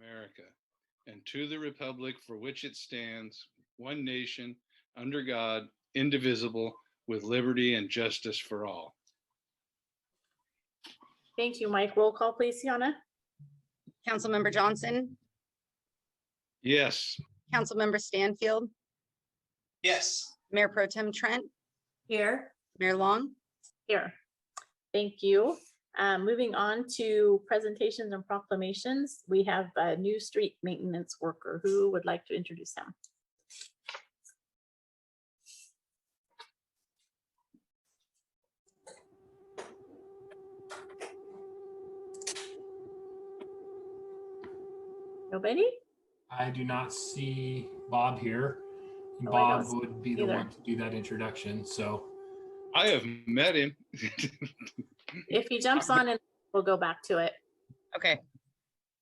America, and to the republic for which it stands, one nation, under God, indivisible, with liberty and justice for all. Thank you, Mike. Roll call, please, Sienna. Councilmember Johnson, Yes. Councilmember Stanfield, Yes. Mayor Pro Tem Trent, Here. Mayor Long. Here. Thank you. Moving on to presentations and proclamations, we have a new street maintenance worker. Who would like to introduce him? Nobody? I do not see Bob here. Oh, I Bob don't would be the either. one to do that introduction. So I have met him. If he jumps on, and we'll go back to it. Okay.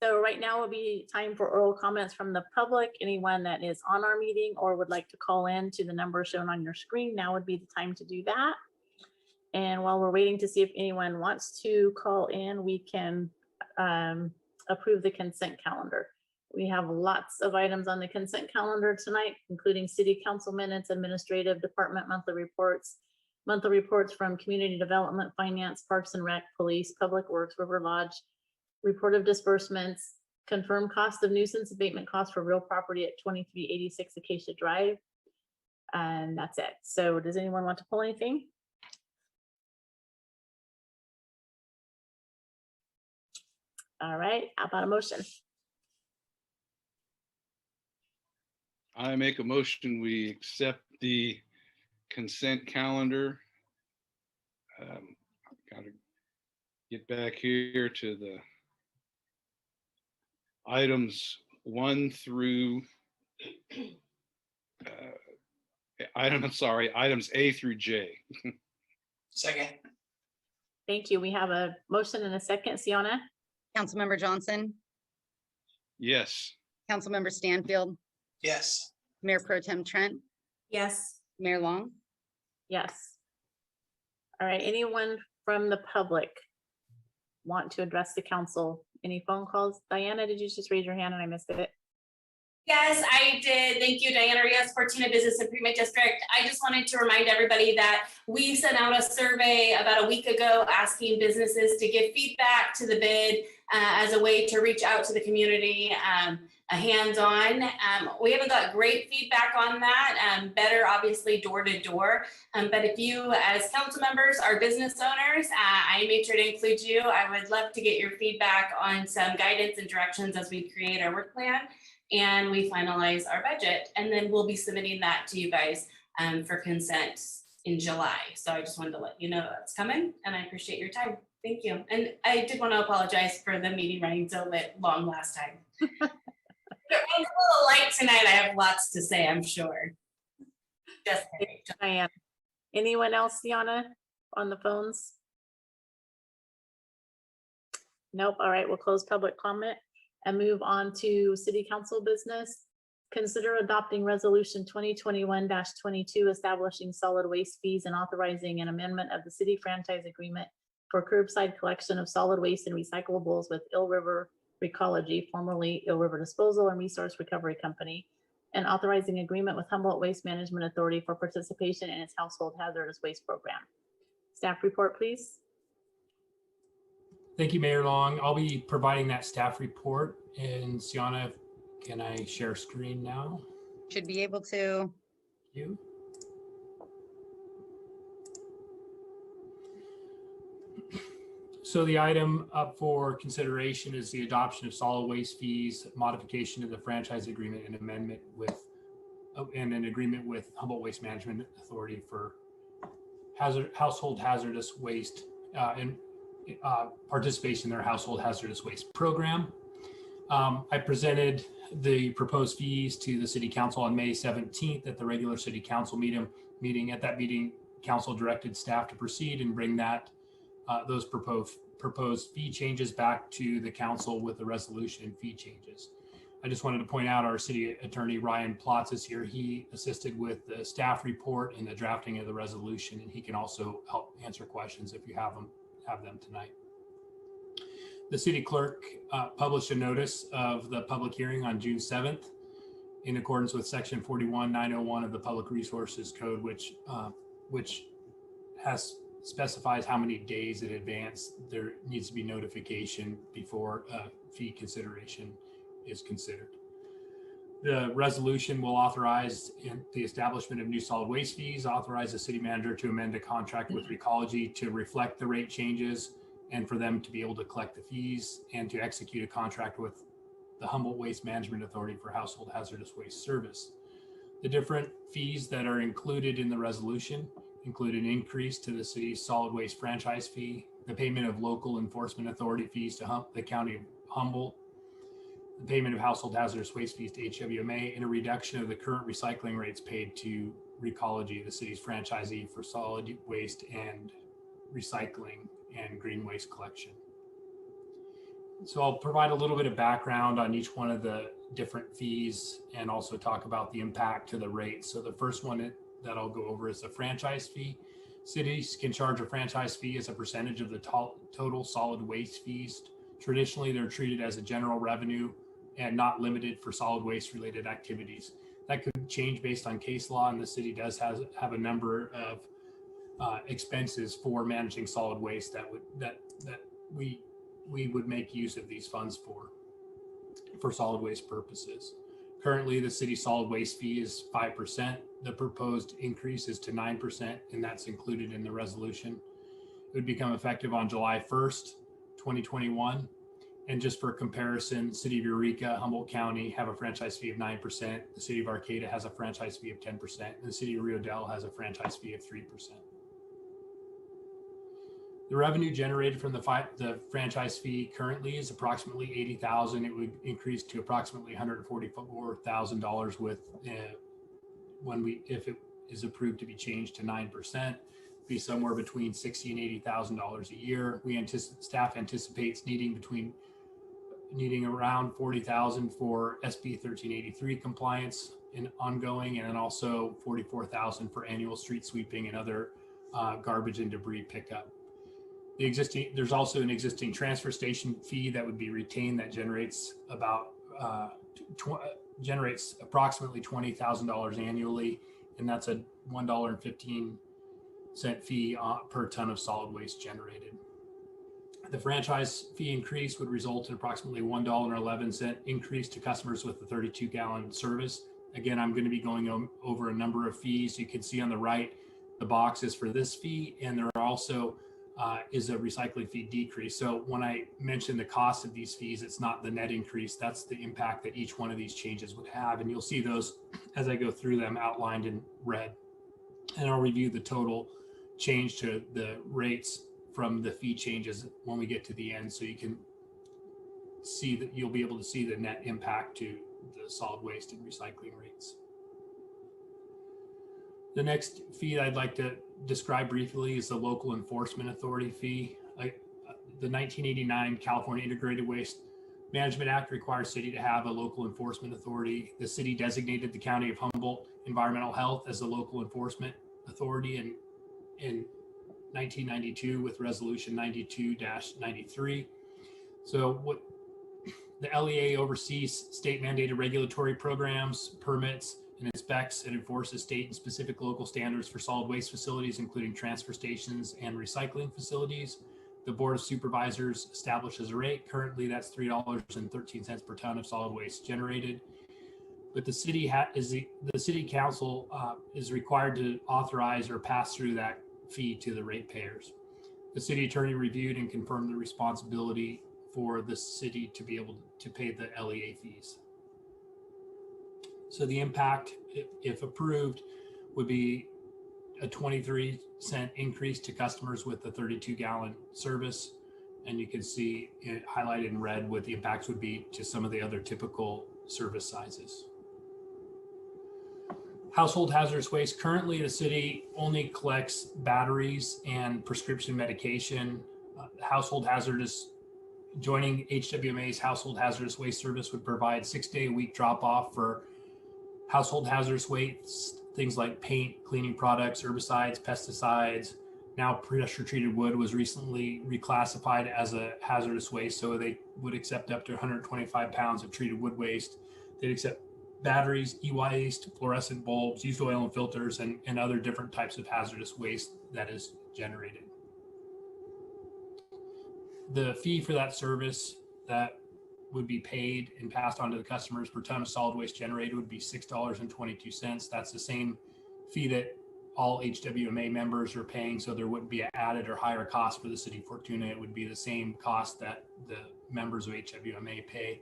So right now will be time for oral comments from the public. Anyone that is on our meeting or would like to call in to the number shown on your screen, now would be the time to do that. And while we're waiting to see if anyone wants to call in, we can approve the consent calendar. We have lots of items on the consent calendar tonight, including city council minutes, administrative department monthly reports from community development, finance, parks and rec, police, public works, River Lodge, report of disbursements, confirmed cost of nuisance abatement costs for real property at 2386 Acacia Drive. And that's it. So does anyone want to pull anything? All right, how about a motion? I make a motion, we accept the consent calendar. Gotta get back here to the items 1 through items A through J. Second. Thank you. We have a motion and a second. Sienna? Councilmember Johnson, Yes. Councilmember Stanfield, Yes. Mayor Pro Tem Trent, Yes. Mayor Long. Yes. All right, anyone from the public want to address the council? Any phone calls? Diana, did you just raise your hand and I missed it? Yes, I did. Thank you, Diana Rios, Fortuna Business Improvement District. I just wanted to remind everybody that we sent out a survey about a week ago asking businesses to give feedback to the bid as a way to reach out to the community, hands-on. We haven't got great feedback on that. Better, obviously, door to door. But if you, as council members, are business owners, I made sure to include you. I would love to get your feedback on some guidance and directions as we create our work plan and we finalize our budget. And then we'll be submitting that to you guys for consent in July. So I just wanted to let you know that's coming and I appreciate your time. Thank you. And I did want to apologize for the meeting running so long last time. It was a little light tonight. I have lots to say, I'm sure. Just kidding. Diana. Anyone else, Sienna, on the phones? Nope. All right, we'll close public comment and move on to city council business. Consider adopting resolution 2021-22 establishing solid waste fees and authorizing an amendment of the city franchise agreement for curbside collection of solid waste and recyclables with Eel River Recology, formerly Eel River Disposal and Resource Recovery Company, and authorizing agreement with Humboldt Waste Management Authority for participation in its household hazardous waste program. Staff report, please. thank you, Mayor Long. I'll be providing that staff report. And Sienna, can I share screen now? Should be able to. You. So the item up for consideration is the adoption of solid waste fees, modification of the franchise agreement and amendment with, and an agreement with Humboldt Waste Management Authority for household hazardous waste and participation in their household hazardous waste program. I presented the proposed fees to the city council on May 17th at the regular city council meeting. At that meeting, council directed staff to proceed and bring that those proposed fee changes back to the council with the resolution and fee changes. I just wanted to point out our city attorney, Ryan Plotz, is here. He assisted with the staff report and the drafting of the resolution, and he can also help answer questions if you have them tonight. The city clerk published a notice of the public hearing on June 7th in accordance with section 41901 of the Public Resources Code, which specifies how many days in advance there needs to be notification before fee consideration is considered. The resolution will authorize the establishment of new solid waste fees, authorize the city manager to amend the contract with Recology to reflect the rate changes and for them to be able to collect the fees, and to execute a contract with the Humboldt Waste Management Authority for household hazardous waste service. The different fees that are included in the resolution include an increase to the city's solid waste franchise fee, the payment of local enforcement authority fees to the county of Humboldt, the payment of household hazardous waste fees to HWMA, and a reduction of the current recycling rates paid to Recology, the city's franchisee for solid waste and recycling and green waste collection. So I'll provide a little bit of background on each one of the different fees and also talk about the impact to the rates. So the first one that I'll go over is the franchise fee. Cities can charge a franchise fee as a percentage of the total solid waste fees. Traditionally, they're treated as a general revenue and not limited for solid waste related activities. That could change based on case law, and the city does have a number of expenses for managing solid waste that we would make use of these funds for solid waste purposes. Currently, the city solid waste fee is 5%. The proposed increase is to 9%, and that's included in the resolution. It would become effective on July 1st, 2021. And just for comparison, City of Eureka, Humboldt County have a franchise fee of 9%. The City of Arcata has a franchise fee of 10%. And the City of Rio Dell has a franchise fee of 3%. The revenue generated from the franchise fee currently is approximately $80,000. It would increase to approximately $144,000 with if it is approved to be changed to 9%, be somewhere between $60,000 and $80,000 a year. Staff anticipates needing around $40,000 for SB 1383 compliance and ongoing, and then also $44,000 for annual street sweeping and other garbage and debris pickup. There's also an existing transfer station fee that would be retained that generates approximately $20,000 annually, and that's a $1.15 fee per ton of solid waste generated. The franchise fee increase would result in approximately $1.11 increase to customers with the 32-gallon service. Again, I'm going to be going over a number of fees. You can see on the right the boxes for this fee, and there are also is a recycling fee decrease. So when I mention the cost of these fees, it's not the net increase. That's the impact that each one of these changes would have. And you'll see those as I go through them outlined in red. And I'll review the total change to the rates from the fee changes when we get to the end. So you can see that you'll be able to see the net impact to the solid waste and recycling rates. The next fee I'd like to describe briefly is the local enforcement authority fee. The 1989 California Integrated Waste Management Act requires city to have a local enforcement authority. The city designated the County of Humboldt Environmental Health as the local enforcement authority in 1992 with resolution 92-93. So what the LEA oversees state mandated regulatory programs, permits, and inspects and enforces state and specific local standards for solid waste facilities, including transfer stations and recycling facilities. The Board of Supervisors establishes a rate. Currently, that's $3.13 per ton of solid waste generated. But the city the city council is required to authorize or pass through that fee to the ratepayers. The city attorney reviewed and confirmed the responsibility for the city to be able to pay the LEA fees. So the impact, if approved, would be a 23-cent increase to customers with the 32-gallon service. And you can see it highlighted in red what the impacts would be to some of the other typical service sizes. Household hazardous waste. Currently, the city only collects batteries and prescription medication. Joining HWMA's household hazardous waste service would provide 6-day-a-week drop-off for household hazardous waste, things like paint, cleaning products, herbicides, pesticides, now pressure treated wood was recently reclassified as a hazardous waste. So they would accept up to 125 pounds of treated wood waste. They'd accept batteries, e-waste, fluorescent bulbs, used oil and filters, and other different types of hazardous waste that is generated. The fee for that service that would be paid and passed on to the customers per ton of solid waste generated would be $6.22. That's the same fee that all HWMA members are paying, so there wouldn't be an added or higher cost for the city of Fortuna. It would be the same cost that the members of HWMA pay.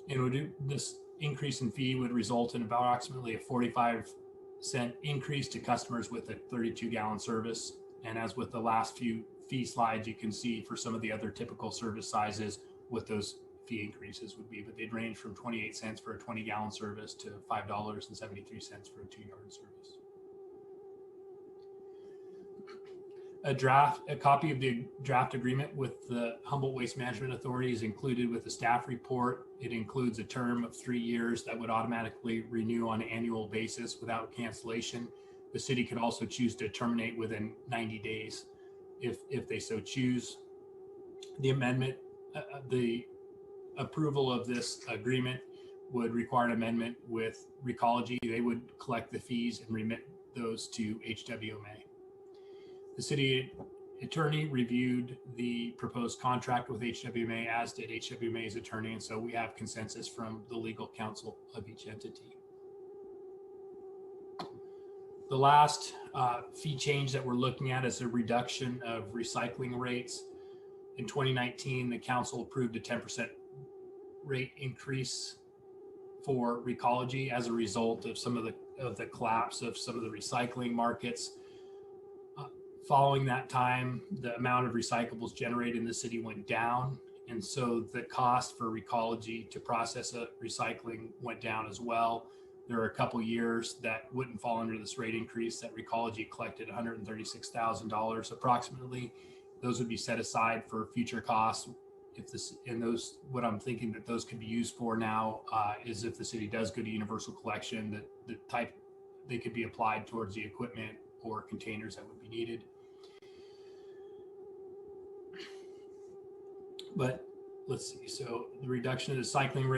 And this increase in fee would result in approximately a 45-cent increase to customers with a 32-gallon service. And as with the last few fee slides, you can see for some of the other typical service sizes what those fee increases would be, but they'd range from 28 cents for a 20-gallon service to $5.73 for a 2-yard service. A copy of the draft agreement with the Humboldt Waste Management Authority is included with the staff report. It includes a term of 3 years that would automatically renew on an annual basis without cancellation. The city could also choose to terminate within 90 days if they so choose. The amendment, the approval of this agreement would require an amendment with Recology. They would collect the fees and remit those to HWMA. The city attorney reviewed the proposed contract with HWMA, as did HWMA's attorney, and so we have consensus from the legal counsel of each entity. The last fee change that we're looking at is a reduction of recycling rates. In 2019, the council approved a 10% rate increase for Recology as a result of some of the collapse of some of the recycling markets. Following that time, the amount of recyclables generated in the city went down. And so the cost for Recology to process a recycling went down as well. There are a couple years that wouldn't fall under this rate increase that Recology collected $136,000 approximately. Those would be set aside for future costs. What I'm thinking that those could be used for now is if the city does go to universal collection, that the type they could be applied towards the equipment or containers that would be needed. But let's see, so the reduction of the recycling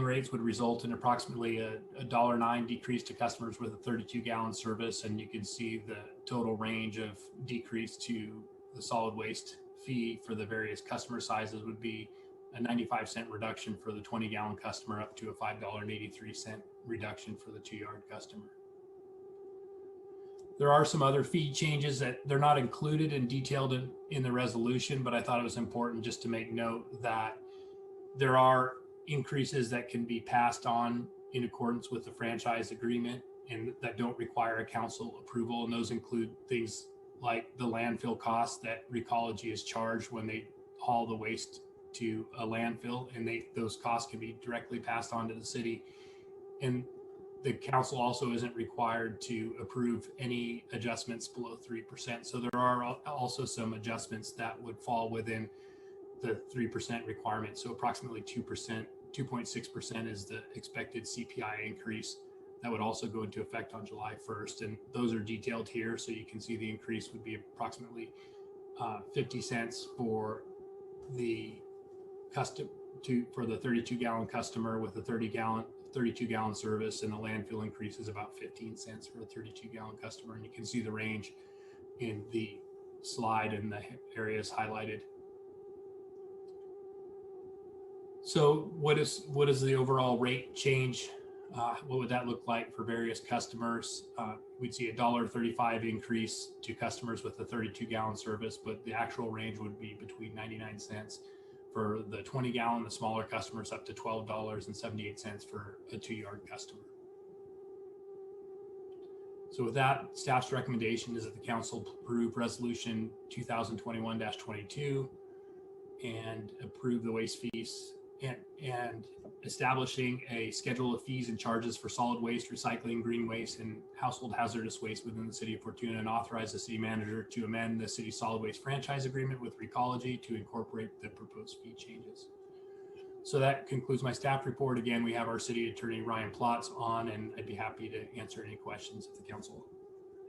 rates would result in approximately a $1.09 decrease to customers with a 32-gallon service. And you can see the total range of decrease to the solid waste fee for the various customer sizes would be a 95-cent reduction for the 20-gallon customer up to a $5.83 reduction for the 2-yard customer. There are some other fee changes that they're not included and detailed in the resolution, but I thought it was important just to make note that there are increases that can be passed on in accordance with the franchise agreement and that don't require a council approval. And those include things like the landfill costs that Recology is charged when they haul the waste to a landfill, and those costs can be directly passed on to the city. And the council also isn't required to approve any adjustments below 3%. So there are also some adjustments that would fall within the 3% requirement. So approximately 2%, 2.6% is the expected CPI increase that would also go into effect on July 1st. And those are detailed here. So you can see the increase would be approximately 50 cents for the for the 32-gallon customer with a 32-gallon service, and the landfill increase is about 15 cents for a 32-gallon customer. And you can see the range in the slide and the areas highlighted. So what is the overall rate change? What would that look like for various customers? We'd see a $1.35 increase to customers with a 32-gallon service, but the actual range would be between 99 cents for the 20-gallon, the smaller customers, up to $12.78 for a 2-yard customer. So with that, staff's recommendation is that the council approve resolution 2021-22 and approve the waste fees and establishing a schedule of fees and charges for solid waste, recycling, green waste, and household hazardous waste within the city of Fortuna, and authorize the city manager to amend the city solid waste franchise agreement with Recology to incorporate the proposed fee changes. So that concludes my staff report. Again, we have our city attorney, Ryan Plotz, on, and I'd be happy to answer any questions if the council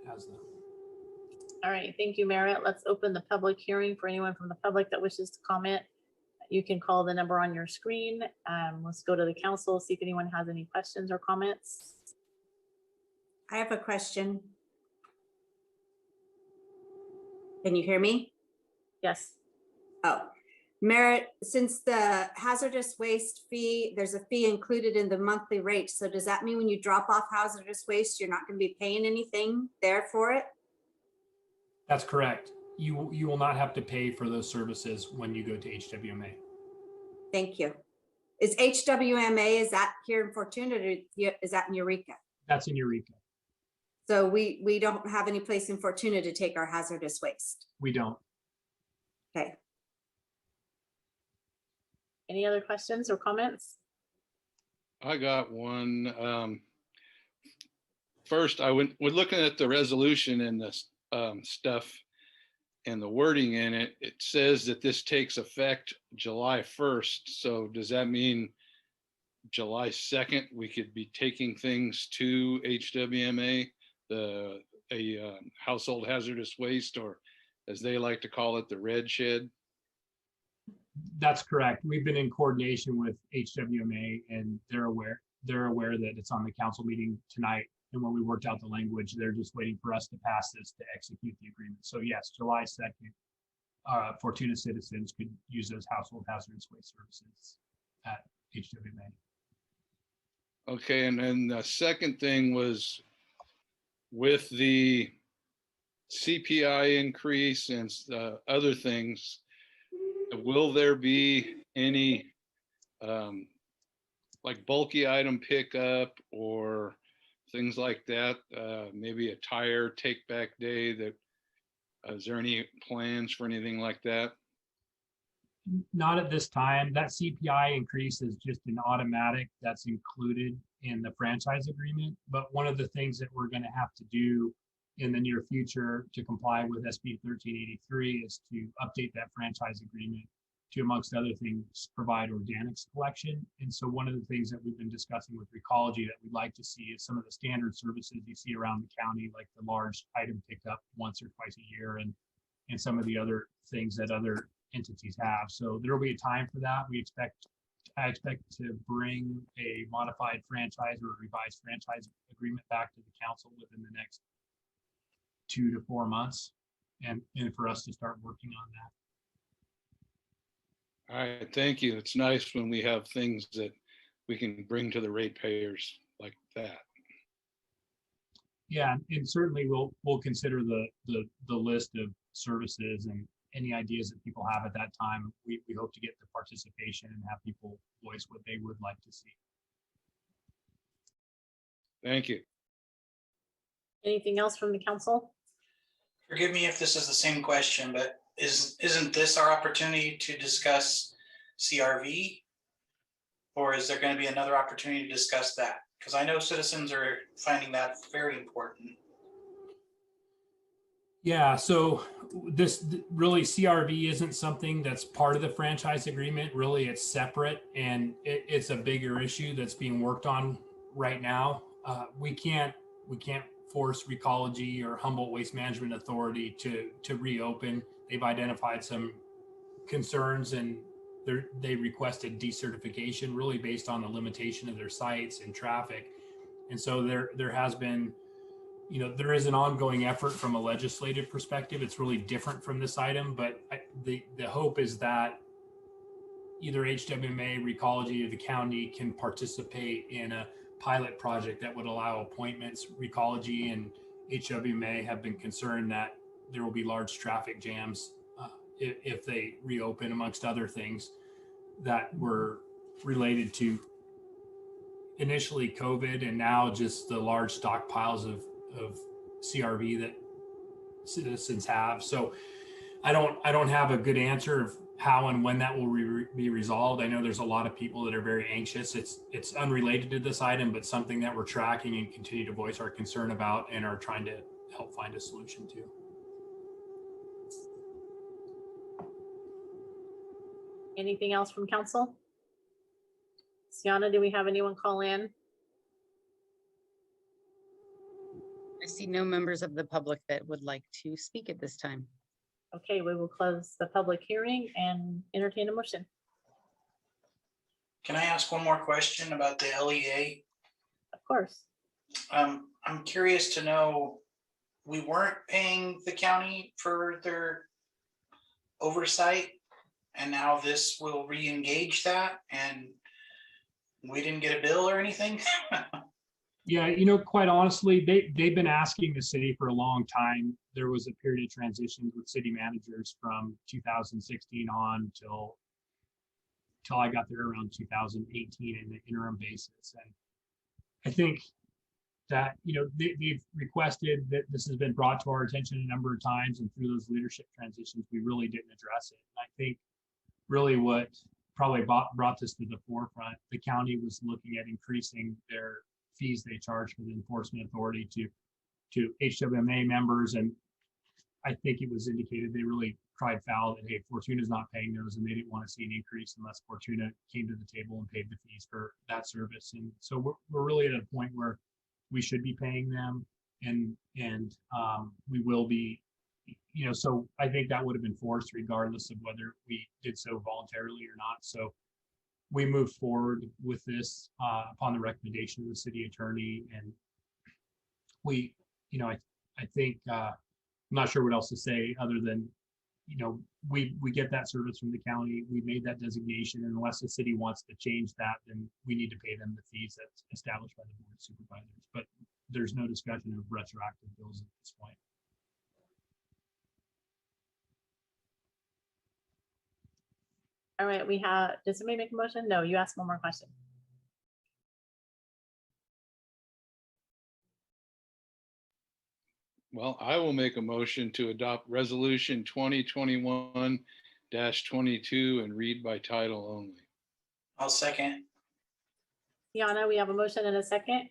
has them. All right, thank you, Merritt. Let's open the public hearing for anyone from the public that wishes to comment. You can call the number on your screen. Let's go to the council, see if anyone has any questions or comments. I have a question. Can you hear me? Yes. Oh, Merritt, since the hazardous waste fee, there's a fee included in the monthly rate. So does that mean when you drop off hazardous waste, you're not going to be paying anything there for it? That's correct. You will not have to pay for those services when you go to HWMA. Thank you. Is HWMA, is that here in Fortuna or is that in Eureka? That's in Eureka. So we don't have any place in Fortuna to take our hazardous waste. We don't. Okay. Any other questions or comments? I got one. First, we're looking at the resolution and the stuff and the wording in it. It says that this takes effect July 1st. So does that mean July 2nd, we could be taking things to HWMA, a household hazardous waste, or as they like to call it, the red shed? That's correct. We've been in coordination with HWMA and they're aware that it's on the council meeting tonight. And when we worked out the language, they're just waiting for us to pass this to execute the agreement. So yes, July 2nd, Fortuna citizens could use those household hazardous waste services at HWMA. Okay, and then the second thing was with the CPI increase and other things, will there be any like bulky item pickup or things like that? Maybe a tire take back day that, is there any plans for anything like that? Not at this time. That CPI increase is just an automatic that's included in the franchise agreement. But one of the things that we're going to have to do in the near future to comply with SB 1383 is to update that franchise agreement to, amongst other things, provide organics collection. And so one of the things that we've been discussing with Recology that we'd like to see is some of the standard services you see around the county, like the large item pickup once or twice a year, and some of the other things that other entities have. So there will be a time for that. I expect to bring a modified franchise or a revised franchise agreement back to the council within the next 2 to 4 months, and for us to start working on that. All right, thank you. It's nice when we have things that we can bring to the ratepayers like that. Yeah, and certainly we'll consider the list of services and any ideas that people have at that time. We hope to get the participation and have people voice what they would like to see. Thank you. Anything else from the council? Forgive me if this is the same question, but isn't this our opportunity to discuss CRV? Or is there going to be another opportunity to discuss that? Because I know citizens are finding that very important. Yeah, so this really CRV isn't something that's part of the franchise agreement. Really, it's separate, and it's a bigger issue that's being worked on right now. We can't force Recology or Humboldt Waste Management Authority to reopen. They've identified some concerns and they requested decertification, really based on the limitation of their sites and traffic. And so there has been, there is an ongoing effort from a legislative perspective. It's really different from this item, but the hope is that either HWMA, Recology, or the county can participate in a pilot project that would allow appointments. Recology and HWMA have been concerned that there will be large traffic jams if they reopen, amongst other things that were related to initially COVID and now just the large stockpiles of CRV that citizens have. So I don't have a good answer of how and when that will be resolved. I know there's a lot of people that are very anxious. It's unrelated to this item, but something that we're tracking and continue to voice our concern about and are trying to help find a solution to. Anything else from council? Sienna, do we have anyone call in? I I see no members of the public that would like to speak at this time. Okay, we will close the public hearing and entertain a motion. Can I ask one more question about the LEA? Of course. I'm curious to know, we weren't paying the county for their oversight, and now this will re-engage that, and we didn't get a bill or anything? Yeah, quite honestly, they've been asking the city for a long time. There was a period of transition with city managers from 2016 on till I got there around 2018 in an interim basis. And I think that, they've requested that this has been brought to our attention a number of times, and through those leadership transitions, we really didn't address it. And I think really what probably brought this to the forefront, the county was looking at increasing their fees they charge for the enforcement authority to HWMA members. And I think it was indicated they really cried foul that, hey, Fortuna's not paying those, and they didn't want to see an increase unless Fortuna came to the table and paid the fees for that service. And so we're really at a point where we should be paying them, and we will be, so I think that would have been forced regardless of whether we did so voluntarily or not. So we moved forward with this upon the recommendation of the city attorney, and we, I think I'm not sure what else to say other than, we get that service from the county. We made that designation, and unless the city wants to change that, then we need to pay them the fees that's established by the board of supervisors. But there's no discussion of retroactive bills at this point. All right, did somebody make a motion? No, you asked one more question. Well, I will make a motion to adopt resolution 2021-22 and read by title only. I'll second. Tiana, we have a motion and a second.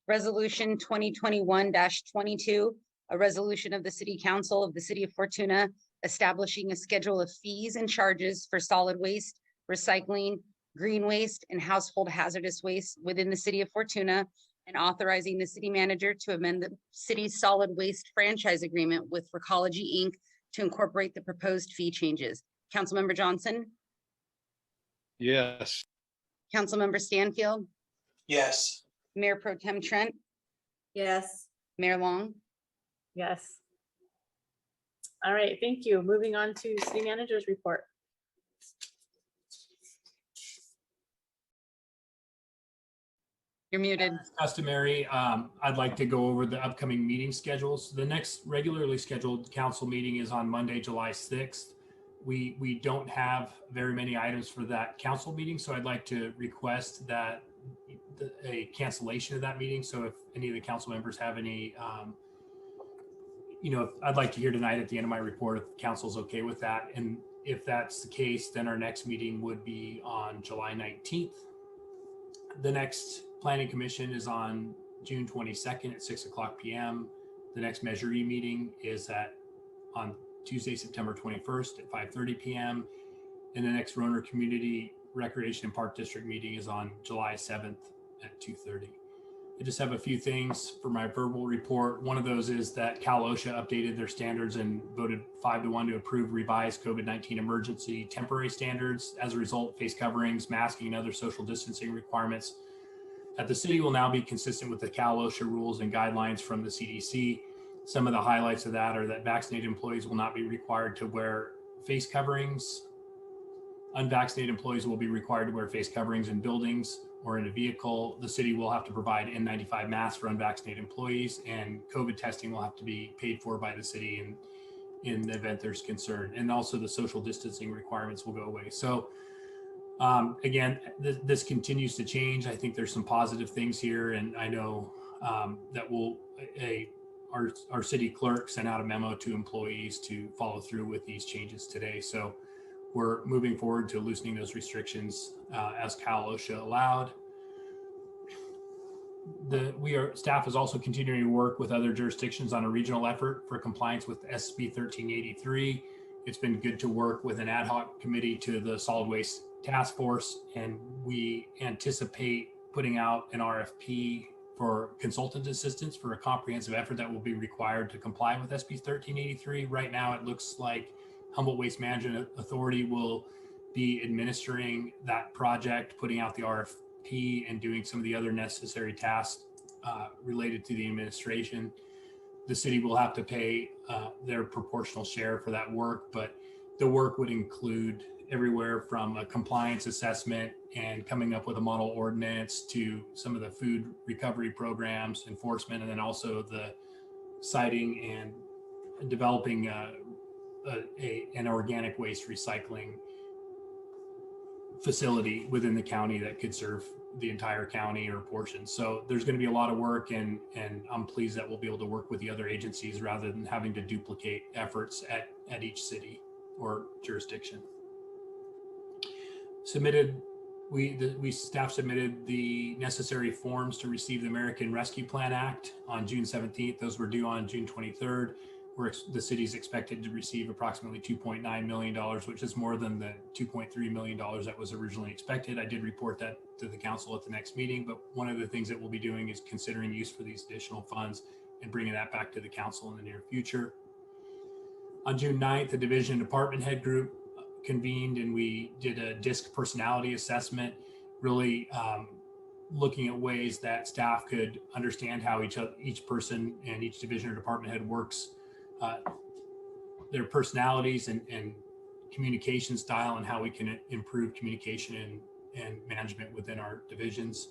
Resolution 2021-22, a resolution of the City Council of the City of Fortuna establishing a schedule of fees and charges for solid waste, recycling, green waste, and household hazardous waste within the City of Fortuna, and authorizing the city manager to amend the city's solid waste franchise agreement with Recology, Inc. to incorporate the proposed fee changes. Councilmember Johnson, Yes. Councilmember Stanfield, Yes. Mayor Pro Tem Trent, Yes. Mayor Long. Yes. All right, thank you. Moving on to city manager's report. You're muted. Customary, I'd like to go over the upcoming meeting schedules. The next regularly scheduled council meeting is on Monday, July 6th. We don't have very many items for that council meeting, so I'd like to request that a cancellation of that meeting. So if any of the council members have any, I'd like to hear tonight at the end of my report if council's okay with that. And if that's the case, then our next meeting would be on July 19th. The next planning commission is on June 22nd at 6:00 p.m. The next Measure E meeting is on Tuesday, September 21st at 5:30 p.m. And the next Roner Community Recreation and Park District meeting is on July 7th at 2:30. I just have a few things for my verbal report. One of those is that Cal OSHA updated their standards and voted 5-1 to approve revised COVID-19 emergency temporary standards. As a result, face coverings, masking, and other social distancing requirements at the city will now be consistent with the Cal OSHA rules and guidelines from the CDC. Some of the highlights of that are that vaccinated employees will not be required to wear face coverings. Unvaccinated employees will be required to wear face coverings in buildings or in a vehicle. The city will have to provide N95 masks for unvaccinated employees, and COVID testing will have to be paid for by the city in the event there's concern. And also the social distancing requirements will go away. So again, this continues to change. I think there's some positive things here, and I know that our city clerk sent out a memo to employees to follow through with these changes today. So we're moving forward to loosening those restrictions as Cal OSHA allowed. Staff is also continuing to work with other jurisdictions on a regional effort for compliance with SB 1383. It's been good to work with an ad hoc committee to the solid waste task force, and we anticipate putting out an RFP for consultant assistance for a comprehensive effort that will be required to comply with SB 1383. Right now, it looks like Humboldt Waste Management Authority will be administering that project, putting out the RFP and doing some of the other necessary tasks related to the administration. The city will have to pay their proportional share for that work, but the work would include everywhere from a compliance assessment and coming up with a model ordinance to some of the food recovery programs, enforcement, and then also the siting and developing an organic waste recycling facility within the county that could serve the entire county or portion. So there's going to be a lot of work, and I'm pleased that we'll be able to work with the other agencies rather than having to duplicate efforts at each city or jurisdiction. Staff submitted the necessary forms to receive the American Rescue Plan Act on June 17th. Those were due on June 23rd. The city's expected to receive approximately $2.9 million, which is more than the $2.3 million that was originally expected. I did report that to the council at the next meeting, but one of the things that we'll be doing is considering use for these additional funds and bringing that back to the council in the near future. On June 9th, the division department head group convened and we did a DISC personality assessment, really looking at ways that staff could understand how each person and each division or department head works, their personalities and communication style, and how we can improve communication and management within our divisions.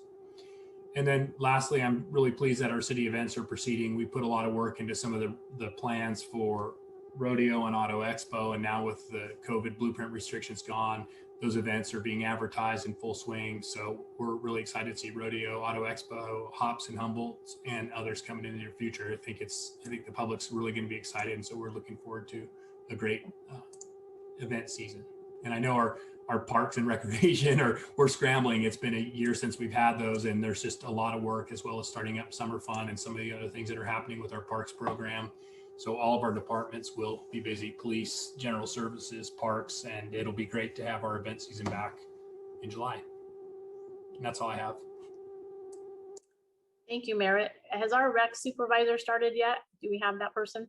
And then lastly, I'm really pleased that our city events are proceeding. We put a lot of work into some of the plans for Rodeo and Auto Expo, and now with the COVID blueprint restrictions gone, those events are being advertised in full swing. So we're really excited to see Rodeo, Auto Expo, Hops and Humboldt, and others coming in the near future. I think the public's really going to be excited, and so we're looking forward to a great event season. And I know our parks and recreation we're scrambling. It's been a year since we've had those, and there's just a lot of work, as well as starting up summer fun and some of the other things that are happening with our parks program. So all of our departments will be busy: police, general services, parks, and it'll be great to have our event season back in July. And that's all I have. Thank you, Merritt. Has our rec supervisor started yet? Do we have that person?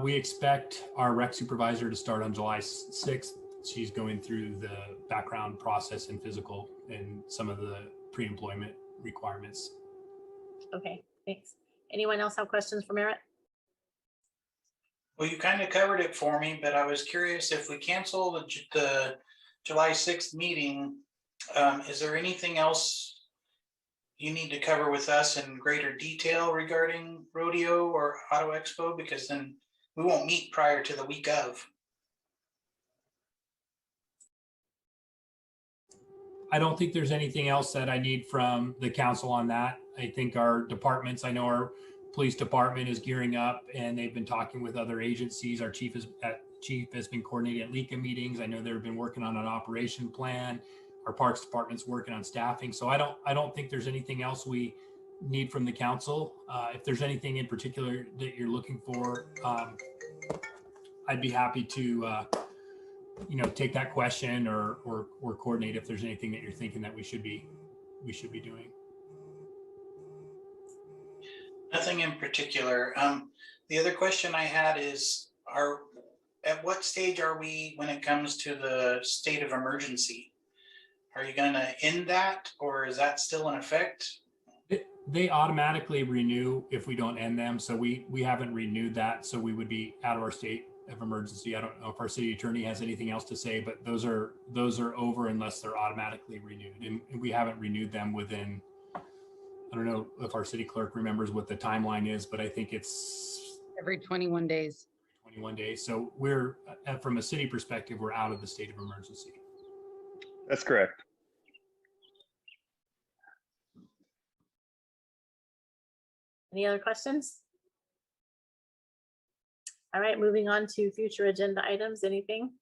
We expect our rec supervisor to start on July 6th. She's going through the background process and physical and some of the pre-employment requirements. Okay, thanks. Anyone else have questions for Merritt? Well, you kind of covered it for me, but I was curious, if we cancel the July 6th meeting, is there anything else you need to cover with us in greater detail regarding Rodeo or Auto Expo? Because then we won't meet prior to the week of. I don't think there's anything else that I need from the council on that. I think our departments, I know our police department is gearing up and they've been talking with other agencies. Our chief has been coordinating at LECA meetings. I know they've been working on an operation plan. Our parks department's working on staffing. So I don't think there's anything else we need from the council. If there's anything in particular that you're looking for, I'd be happy to take that question or coordinate if there's anything that you're thinking that we should be doing. Nothing in particular. The other question I had is, at what stage are we when it comes to the state of emergency? Are you going to end that, or is that still in effect? They automatically renew if we don't end them. So we haven't renewed that. So we would be out of our state of emergency. I don't know if our city attorney has anything else to say, but those are over unless they're automatically renewed. And we haven't renewed them within, I don't know if our city clerk remembers what the timeline is, but I think it's Every 21 days. 21 days. So we're, from a city perspective, we're out of the state of emergency. That's correct. Any other questions? All right, moving on to future agenda items. Anything?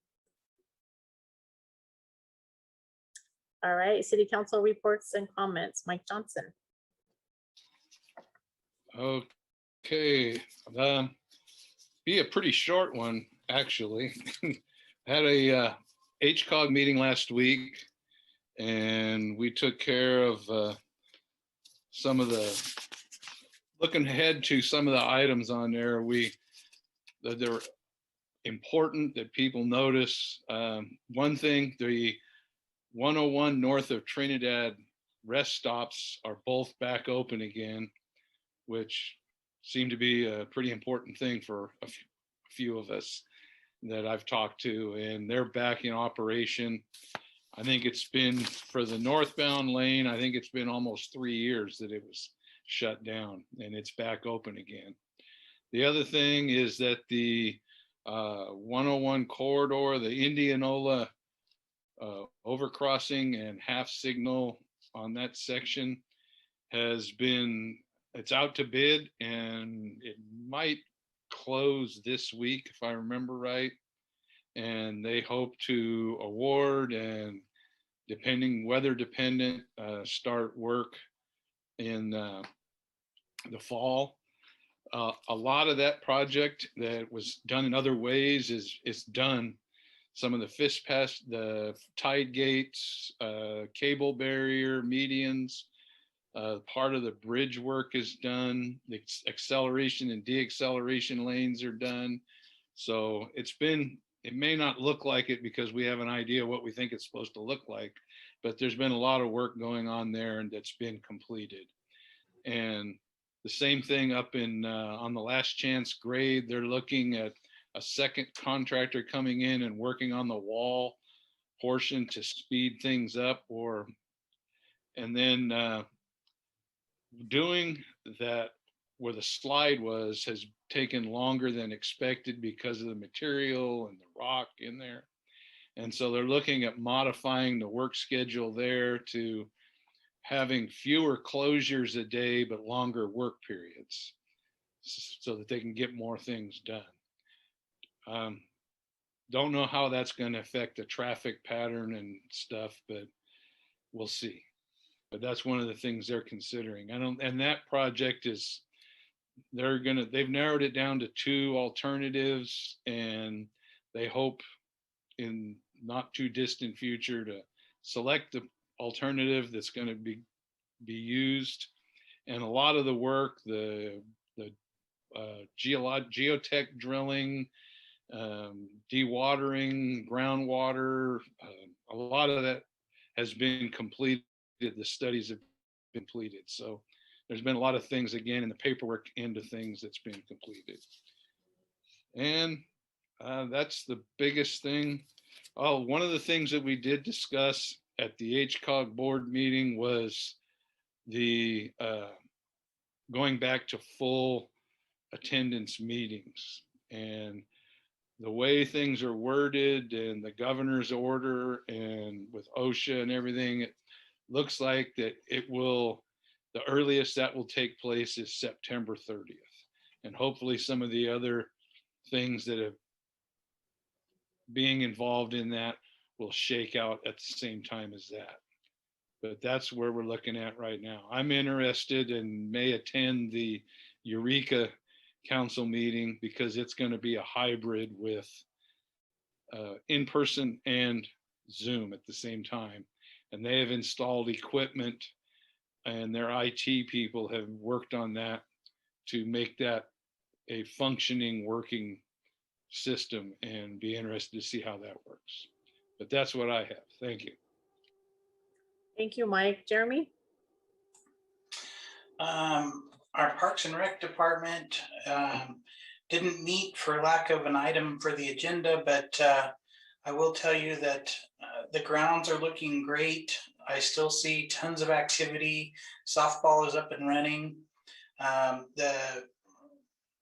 All right, city council reports and comments. Mike Johnson. Okay, be a pretty short one, actually. Had a HCOG meeting last week, and we took care of some of the, looking ahead to some of the items on there, that they're important that people notice. One thing, the 101 north of Trinidad rest stops are both back open again, which seemed to be a pretty important thing for a few of us that I've talked to, and they're back in operation. I think it's been, for the northbound lane, I think it's been almost 3 years that it was shut down, and it's back open again. The other thing is that the 101 corridor, the Indianola overcrossing and half signal on that section it's out to bid, and it might close this week if I remember right. And they hope to award and, depending, weather dependent, start work in the fall. A lot of that project that was done in other ways is done. Some of the fish pass, the tide gates, cable barrier, medians, part of the bridge work is done. The acceleration and deacceleration lanes are done. So it may not look like it because we have an idea what we think it's supposed to look like, but there's been a lot of work going on there, and that's been completed. And the same thing up in on the Last Chance grade, they're looking at a second contractor coming in and working on the wall portion to speed things up, and then doing that where the slide has taken longer than expected because of the material and the rock in there. And so they're looking at modifying the work schedule there to having fewer closures a day, but longer work periods so that they can get more things done. Don't know how that's going to affect the traffic pattern and stuff, but we'll see. But that's one of the things they're considering. And that project is, they've narrowed it down to 2 alternatives, and they hope in not too distant future to select the alternative that's going to be used. And a lot of the work, the geotech drilling, dewatering, groundwater, a lot of that has been completed. The studies have been completed. So there's been a lot of things, again, in the paperwork end of things that's been completed. And that's the biggest thing. Oh, one of the things that we did discuss at the HCOG board meeting was the going back to full attendance meetings. And the way things are worded and the governor's order and with OSHA and everything, it looks like that the earliest that will take place is September 30th. And hopefully some of the other things that have being involved in that will shake out at the same time as that. But that's where we're looking at right now. I'm interested and may attend the Eureka Council meeting because it's going to be a hybrid with in-person and Zoom at the same time. And they have installed equipment, and their IT people have worked on that to make that a functioning, working system, and be interested to see how that works. But that's what I have. Thank you. Thank you, Mike. Jeremy? Our Parks and Rec department didn't meet for lack of an item for the agenda, but I will tell you that the grounds are looking great. I still see tons of activity. Softball is up and running. The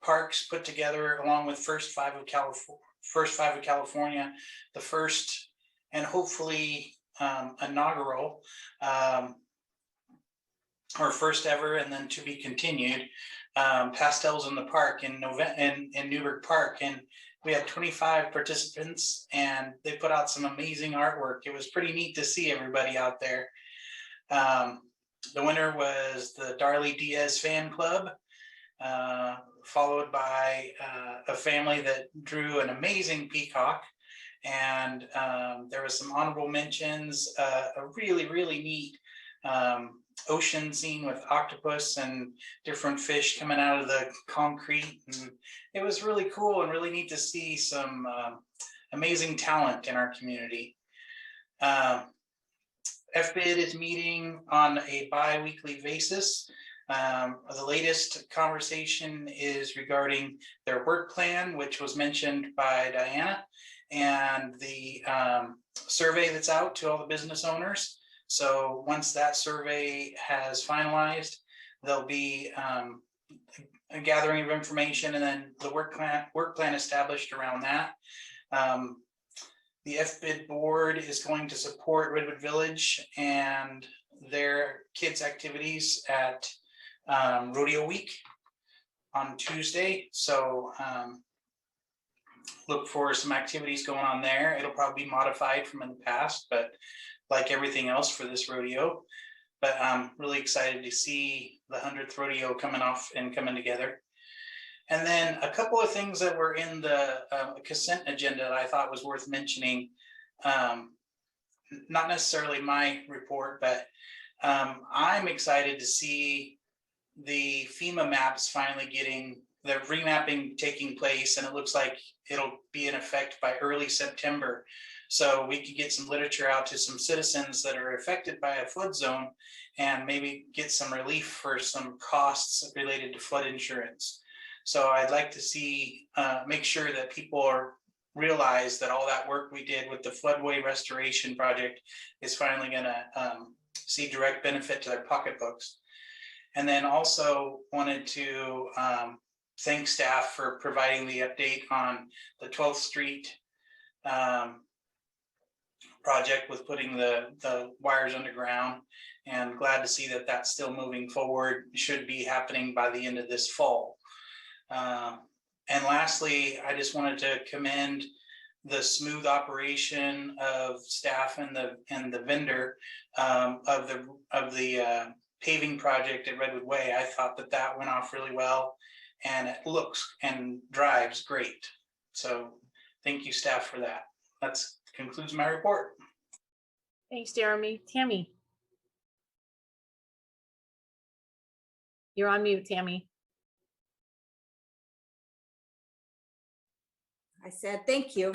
parks put together, along with First Five of California, the first and hopefully inaugural or first ever, and then to be continued, Pastels in the Park in Newburgh Park. And we had 25 participants, and they put out some amazing artwork. It was pretty neat to see everybody out there. The winner was the Darley Diaz Fan Club, followed by a family that drew an amazing peacock. And there was some honorable mentions, a really, really neat ocean scene with octopus and different fish coming out of the concrete. And it was really cool and really neat to see some amazing talent in our community. FBID is meeting on a bi-weekly basis. The latest conversation is regarding their work plan, which was mentioned by Diana, and the survey that's out to all the business owners. So once that survey has finalized, there'll be a gathering of information and then the work plan established around that. The FBID board is going to support Redwood Village and their kids' activities at Rodeo Week on Tuesday. So look for some activities going on there. It'll probably be modified from in the past, but like everything else for this rodeo. But I'm really excited to see the 100th rodeo coming off and coming together. And then a couple of things that were in the consent agenda that I thought was worth mentioning. Not necessarily my report, but I'm excited to see the FEMA maps finally getting the remapping taking place, and it looks like it'll be in effect by early September. So we could get some literature out to some citizens that are affected by a flood zone and maybe get some relief for some costs related to flood insurance. So I'd like to see, make sure that people are realize that all that work we did with the floodway restoration project is finally gonna see direct benefit to their pocketbooks. And then also wanted to thank staff for providing the update on the 12th Street project with putting the wires underground, and glad to see that that's still moving forward. Should be happening by the end of this fall. And lastly, I just wanted to commend the smooth operation of staff and the vendor of the paving project at Redwood Way. I thought that went off really well, and it looks and drives great. So thank you, staff, for that. That concludes my report. Thanks, Jeremy. Tammy. You're on mute, Tammy. I said, thank you.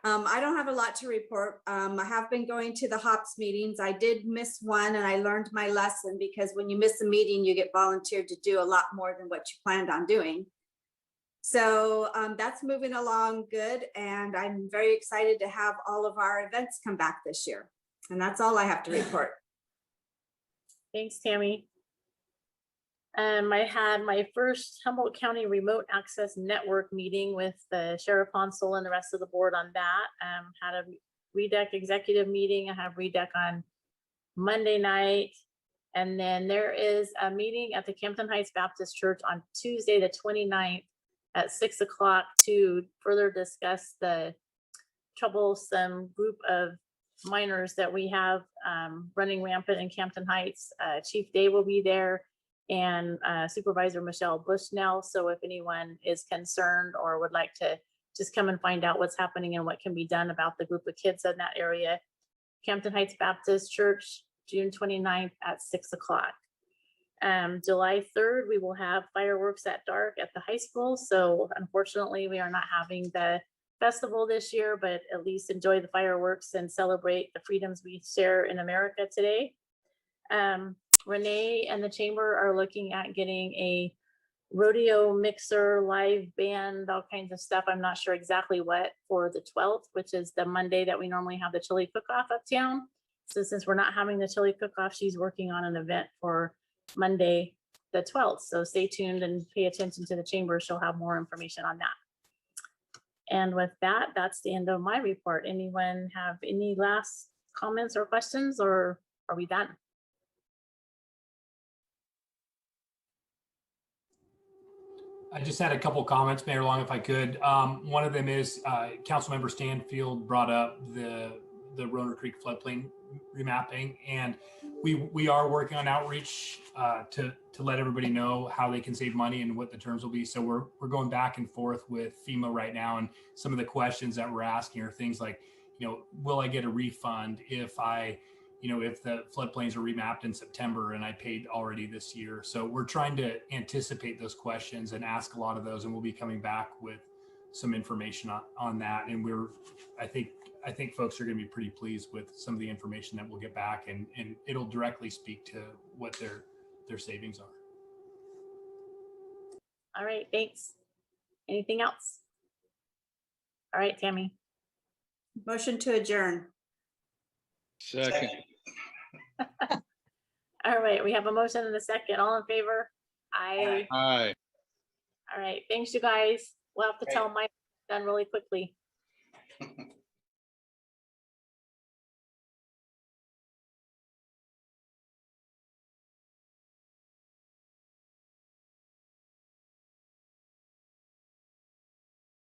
I don't have a lot to report. I have been going to the HOPS meetings. I did miss one and I learned my lesson, because when you miss a meeting, you get volunteered to do a lot more than what you planned on doing. So that's moving along good. And I'm very excited to have all of our events come back this year. And that's all I have to report. Thanks, Tammy. I had my first Humboldt County Remote Access Network meeting with the Sheriff Consul and the rest of the board on that. Had a REDEC executive meeting. I have REDEC on Monday night. And then there is a meeting at the Campton Heights Baptist Church on Tuesday, the 29th at 6 o'clock to further discuss the troublesome group of minors that we have running rampant in Campton Heights. Chief Day will be there, and Supervisor Michelle Bushnell. So if anyone is concerned or would like to just come and find out what's happening and what can be done about the group of kids in that area, Campton Heights Baptist Church, June 29th at 6 o'clock. July 3rd, we will have fireworks at dark at the high school. So unfortunately, we are not having the festival this year, but at least enjoy the fireworks and celebrate the freedoms we share in America today. Renee and the chamber are looking at getting a rodeo mixer, live band, all kinds of stuff. I'm not sure exactly what, for the 12th, which is the Monday that we normally have the chili cook-off uptown. So since we're not having the chili cook-off, she's working on an event for Monday, the 12th. So stay tuned and pay attention to the chamber. She'll have more information on that. And with that, that's the end of my report. Anyone have any last comments or questions, or are we done? I just had a couple comments, Mayor Long, if I could. One of them is Councilmember Stanfield brought up the Roner Creek floodplain remapping, and we are working on outreach to let everybody know how they can save money and what the terms will be. So we're going back and forth with FEMA right now, and some of the questions that we're asking are things like, will I get a refund if I if the floodplains are remapped in September and I paid already this year. So we're trying to anticipate those questions and ask a lot of those, and we'll be coming back with some information on that. And I think folks are going to be pretty pleased with some of the information that we'll get back, and it'll directly speak to what their savings are. All right, thanks. Anything else? All right, Tammy. Motion to adjourn. Second. All right, we have a motion and a second. All in favor? Aye. Aye. All right, thanks, you guys. We'll have to Great. tell Mike done really quickly.